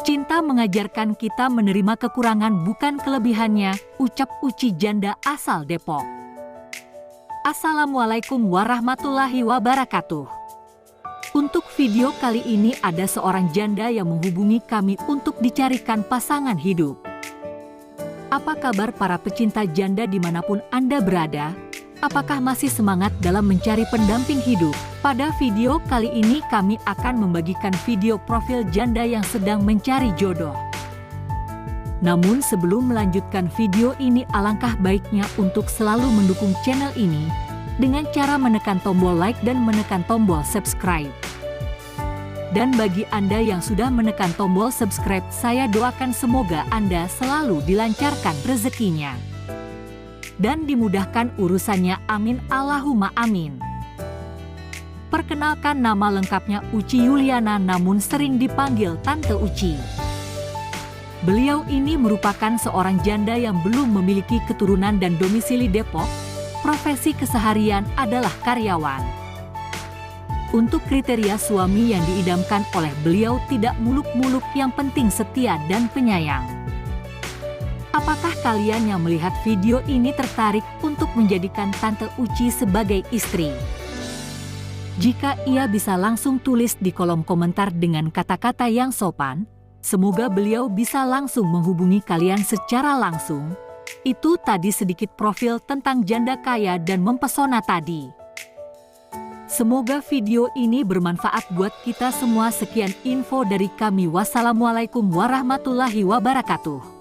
Cinta mengajarkan kita menerima kekurangan bukan kelebihannya, ucap Uci janda asal Depok. Assalamualaikum warahmatullahi wabarakatuh. Untuk video kali ini ada seorang janda yang menghubungi kami untuk dicarikan pasangan hidup. Apa kabar para pecinta janda dimanapun Anda berada? Apakah masih semangat dalam mencari pendamping hidup? Pada video kali ini kami akan membagikan video profil janda yang sedang mencari jodoh. Namun sebelum melanjutkan video ini, alangkah baiknya untuk selalu mendukung channel ini dengan cara menekan tombol like dan menekan tombol subscribe. Dan bagi Anda yang sudah menekan tombol subscribe, saya doakan semoga Anda selalu dilancarkan rezekinya dan dimudahkan urusannya, amin Allahumma amin. Perkenalkan, nama lengkapnya Uci Yuliana, namun sering dipanggil Tante Uci. Beliau ini merupakan seorang janda yang belum memiliki keturunan dan domisili Depok. Profesi keseharian adalah karyawan. Untuk kriteria suami yang diidamkan oleh beliau, tidak muluk-muluk, yang penting setia dan penyayang. Apakah kalian yang melihat video ini tertarik untuk menjadikan Tante Uci sebagai istri? Jika iya, bisa langsung tulis di kolom komentar dengan kata-kata yang sopan. Semoga beliau bisa langsung menghubungi kalian secara langsung. Itu tadi sedikit profil tentang janda kaya dan mempesona tadi. Semoga video ini bermanfaat buat kita semua. Sekian info dari kami. Wassalamualaikum warahmatullahi wabarakatuh.